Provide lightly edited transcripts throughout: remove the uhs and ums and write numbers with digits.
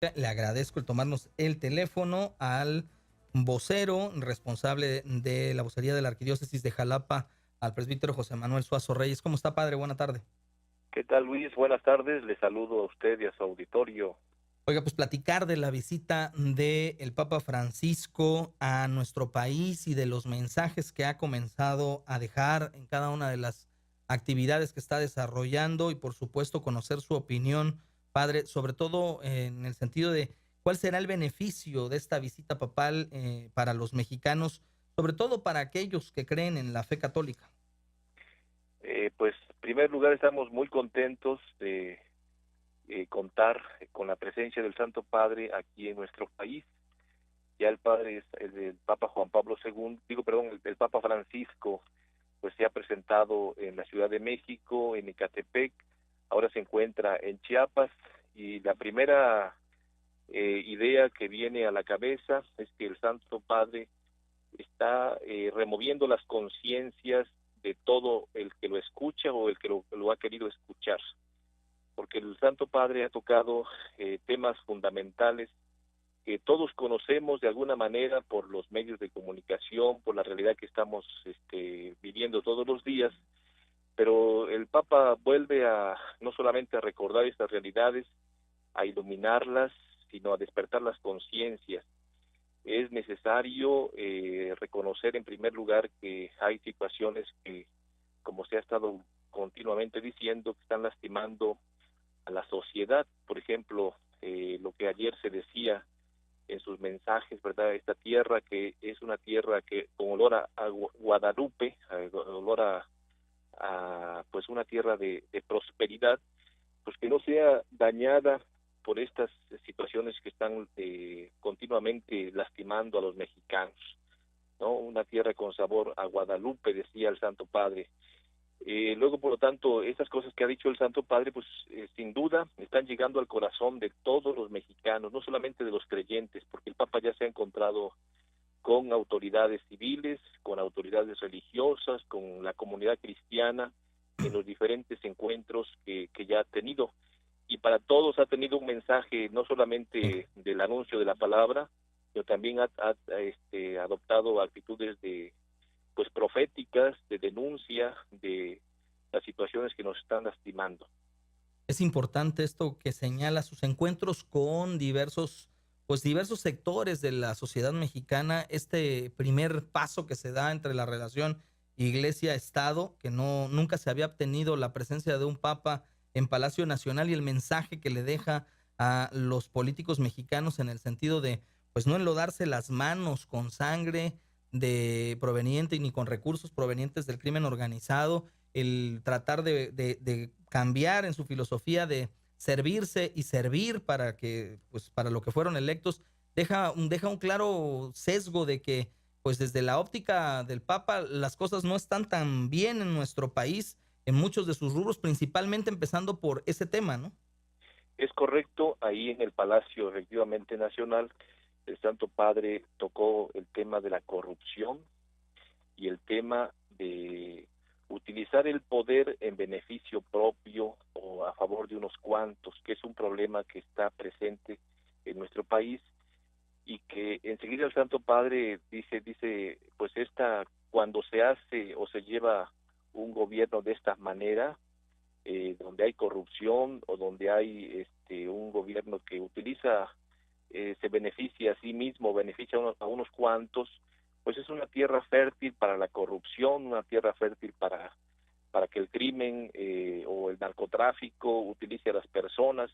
Le agradezco el tomarnos el teléfono al vocero responsable de la vocería de la Arquidiócesis de Jalapa, al presbítero José Manuel Suazo Reyes. ¿Cómo está, padre? Buena tarde. ¿Qué tal, Luis? Buenas tardes. Le saludo a usted y a su auditorio. Oiga, pues platicar de la visita del Papa Francisco a nuestro país y de los mensajes que ha comenzado a dejar en cada una de las actividades que está desarrollando y por supuesto conocer su opinión, padre, sobre todo en el sentido de cuál será el beneficio de esta visita papal para los mexicanos, sobre todo para aquellos que creen en la fe católica. Pues, en primer lugar, estamos muy contentos de contar con la presencia del Santo Padre aquí en nuestro país. Ya el Padre, el Papa Juan Pablo II, el Papa Francisco, pues se ha presentado en la Ciudad de México, en Ecatepec, ahora se encuentra en Chiapas, y la primera idea que viene a la cabeza es que el Santo Padre está removiendo las conciencias de todo el que lo escucha o el que lo ha querido escuchar, porque el Santo Padre ha tocado temas fundamentales que todos conocemos de alguna manera por los medios de comunicación, por la realidad que estamos viviendo todos los días, pero el Papa vuelve a no solamente a recordar estas realidades, a iluminarlas, sino a despertar las conciencias. Es necesario reconocer en primer lugar que hay situaciones que, como se ha estado continuamente diciendo, que están lastimando a la sociedad. Por ejemplo, lo que ayer se decía en sus mensajes, ¿verdad? Esta tierra que es una tierra que con olor a Guadalupe, olor a pues una tierra de prosperidad, pues que no sea dañada por estas situaciones que están continuamente lastimando a los mexicanos, ¿no? Una tierra con sabor a Guadalupe, decía el Santo Padre. Luego, por lo tanto, esas cosas que ha dicho el Santo Padre, pues sin duda están llegando al corazón de todos los mexicanos, no solamente de los creyentes, porque el Papa ya se ha encontrado con autoridades civiles, con autoridades religiosas, con la comunidad cristiana, en los diferentes encuentros que ya ha tenido. Y para todos ha tenido un mensaje no Sí. solamente del anuncio de la palabra, sino también ha adoptado actitudes de pues proféticas, de denuncia de las situaciones que nos están lastimando. Es importante esto que señala sus encuentros con diversos sectores de la sociedad mexicana, este primer paso que se da entre la relación iglesia-estado, que nunca se había obtenido la presencia de un papa en Palacio Nacional y el mensaje que le deja a los políticos mexicanos en el sentido de, pues no enlodarse las manos con sangre de proveniente ni con recursos provenientes del crimen organizado, el tratar de cambiar en su filosofía de servirse y servir para que, pues, para lo que fueron electos, deja un claro sesgo de que, pues, desde la óptica del Papa, las cosas no están tan bien en nuestro país, en muchos de sus rubros, principalmente empezando por ese tema, ¿no? Es correcto, ahí en el Palacio efectivamente Nacional, el Santo Padre tocó el tema de la corrupción y el tema de utilizar el poder en beneficio propio o a favor de unos cuantos, que es un problema que está presente en nuestro país y que enseguida el Santo Padre dice, pues cuando se hace o se lleva un gobierno de esta manera, donde hay corrupción o donde hay un gobierno que utiliza, se beneficia a sí mismo, beneficia a unos cuantos, pues es una tierra fértil para la corrupción, una tierra fértil para que el crimen o el narcotráfico utilice a las personas.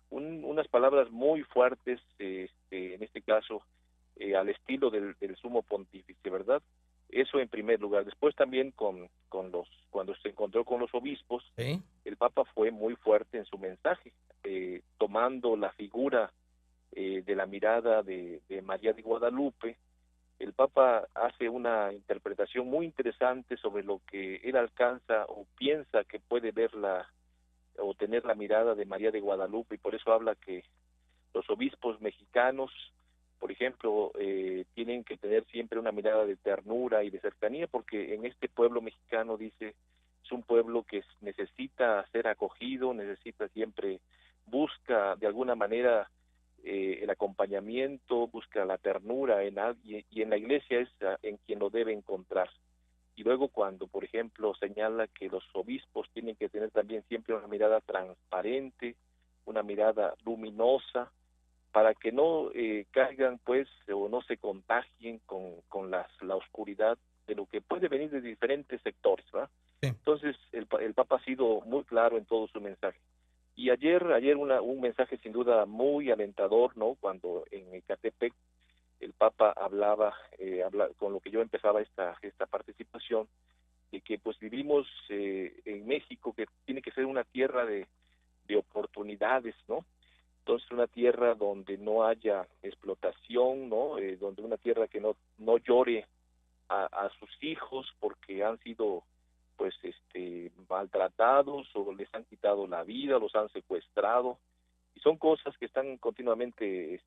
Unas palabras muy fuertes, en este caso, al estilo del sumo pontífice, ¿verdad? Eso en primer lugar. Después también cuando se encontró con los obispos, Sí. el Papa fue muy fuerte en su mensaje, tomando la figura de la mirada de María de Guadalupe. El Papa hace una interpretación muy interesante sobre lo que él alcanza o piensa que puede verla o tener la mirada de María de Guadalupe, y por eso habla que los obispos mexicanos, por ejemplo, tienen que tener siempre una mirada de ternura y de cercanía, porque en este pueblo mexicano, dice, es un pueblo que necesita ser acogido, necesita siempre, busca de alguna manera el acompañamiento, busca la ternura en alguien, y en la iglesia es en quien lo debe encontrar. Y luego cuando, por ejemplo, señala que los obispos tienen que tener también siempre una mirada transparente, una mirada luminosa, para que no caigan, pues, o no se contagien con la oscuridad de lo que puede venir de diferentes sectores, ¿verdad? Sí. Entonces, el Papa ha sido muy claro en todo su mensaje. Y ayer un mensaje sin duda muy alentador, ¿no? Cuando en Ecatepec el Papa hablaba, con lo que yo empezaba esta participación, de que pues vivimos en México, que tiene que ser una tierra de oportunidades, ¿no? Entonces una tierra donde no haya explotación, ¿no? Donde una tierra que no llore a sus hijos porque han sido pues maltratados o les han quitado la vida, los han secuestrado, y son cosas que están continuamente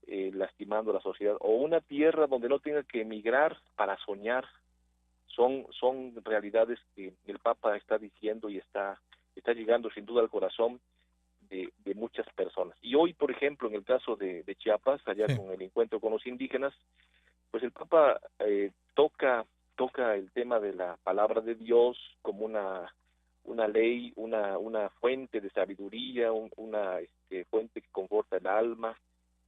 lastimando a la sociedad. O una tierra donde no tenga que emigrar para soñar. Son realidades que el Papa está diciendo y está llegando sin duda al corazón de muchas personas. Y hoy, por ejemplo, en el caso de Chiapas, allá Sí. con el encuentro con los indígenas, pues el Papa toca el tema de la palabra de Dios como una ley, una fuente de sabiduría, una fuente que conforta el alma,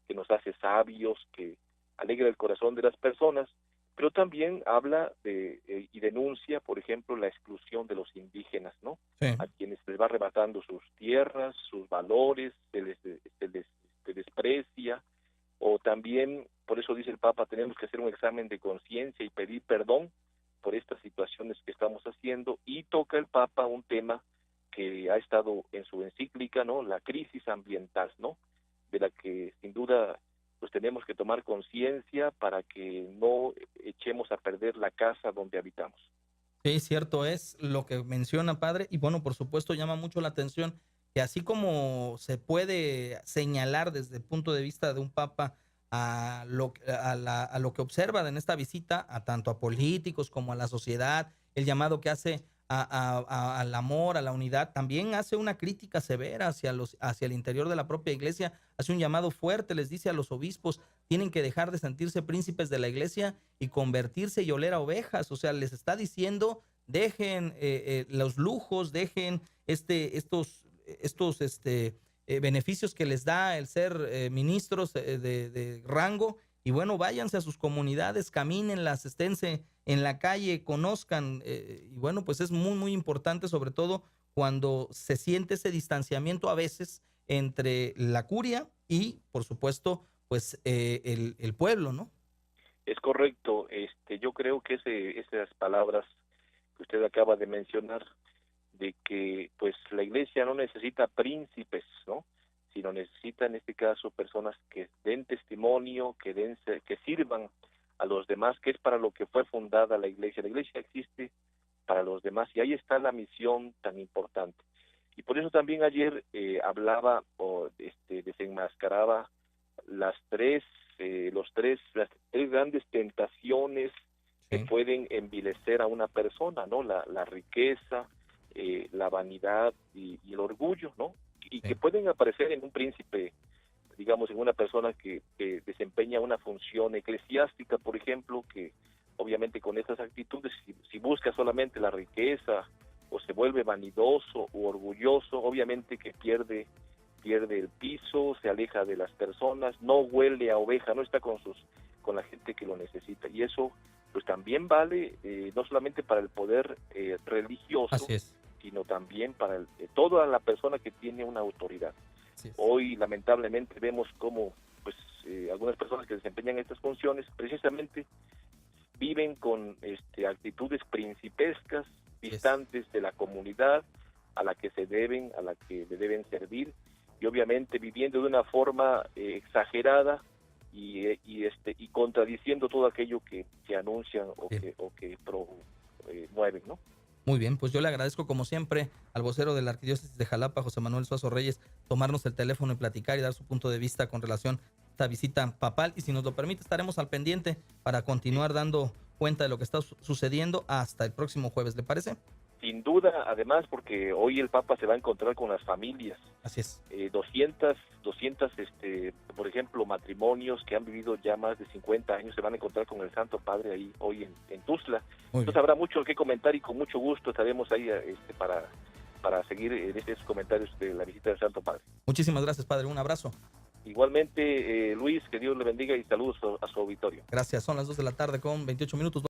que nos hace sabios, que alegra el corazón de las personas, pero también habla y denuncia, por ejemplo, la exclusión de los indígenas, ¿no? Sí. A quienes les va arrebatando sus tierras, sus valores, se desprecia, o también, por eso dice el Papa, tenemos que hacer un examen de conciencia y pedir perdón por estas situaciones que estamos haciendo, y toca el Papa un tema que ha estado en su encíclica, ¿no? La crisis ambiental, ¿no? De la que sin duda pues tenemos que tomar conciencia para que no echemos a perder la casa donde habitamos. Sí, cierto es lo que menciona, padre. Y bueno, por supuesto, llama mucho la atención que así como se puede señalar desde el punto de vista de un papa a lo que observa en esta visita, a tanto a políticos como a la sociedad, el llamado que hace al amor, a la unidad, también hace una crítica severa hacia el interior de la propia iglesia, hace un llamado fuerte, les dice a los obispos, tienen que dejar de sentirse príncipes de la iglesia y convertirse y oler a ovejas. O sea, les está diciendo, dejen los lujos, dejen estos beneficios que les da el ser ministros de rango, y bueno, váyanse a sus comunidades, camínenlas, esténse en la calle, conozcan, y bueno, pues es muy, muy importante, sobre todo cuando se siente ese distanciamiento a veces entre la curia y, por supuesto, pues el pueblo, ¿no? Es correcto, yo creo que esas palabras que usted acaba de mencionar, de que pues la iglesia no necesita príncipes, ¿no? Sino necesita en este caso personas que den testimonio, que sirvan a los demás, que es para lo que fue fundada la iglesia. La iglesia existe para los demás, y ahí está la misión tan importante. Y por eso también ayer hablaba o desenmascaraba las tres grandes tentaciones que Sí, pueden envilecer a una persona, ¿no? La riqueza, la vanidad y el orgullo, ¿no? Y que sí, pueden aparecer en un príncipe, digamos, en una persona que desempeña una función eclesiástica, por ejemplo, que obviamente con esas actitudes, si busca solamente la riqueza o se vuelve vanidoso o orgulloso, obviamente que pierde el piso, se aleja de las personas, no huele a oveja, no está con la gente que lo necesita. Y eso pues también vale no solamente para el poder religioso, así es, sino también para toda la persona que tiene una autoridad. así es. Hoy lamentablemente vemos cómo pues algunas personas que desempeñan estas funciones precisamente viven con actitudes principescas, Así es. distantes de la comunidad a la que le deben servir, y obviamente viviendo de una forma exagerada y contradiciendo todo aquello que anuncian Bien. o que mueven, ¿no? Muy bien, pues yo le agradezco como siempre al vocero de la Arquidiócesis de Jalapa, José Manuel Suazo Reyes, tomarnos el teléfono y platicar y dar su punto de vista con relación a esta visita papal. Y si nos lo permite, estaremos al pendiente para Sí, continuar dando cuenta de lo que está sucediendo hasta el próximo jueves. ¿Le parece? sin duda, además, porque hoy el Papa se va a encontrar con las familias. Así es. 200, por ejemplo, matrimonios que han vivido ya más de 50 años se van a encontrar con el Santo Padre ahí hoy en Tuzla. Entonces habrá mucho que comentar y con mucho gusto estaremos ahí para seguir en estos comentarios de la visita del Santo Padre. Muchísimas gracias, padre. Un abrazo. Igualmente, Luis, que Dios le bendiga y saludos a su auditorio. Gracias. Son las 2 de la tarde con 28 minutos.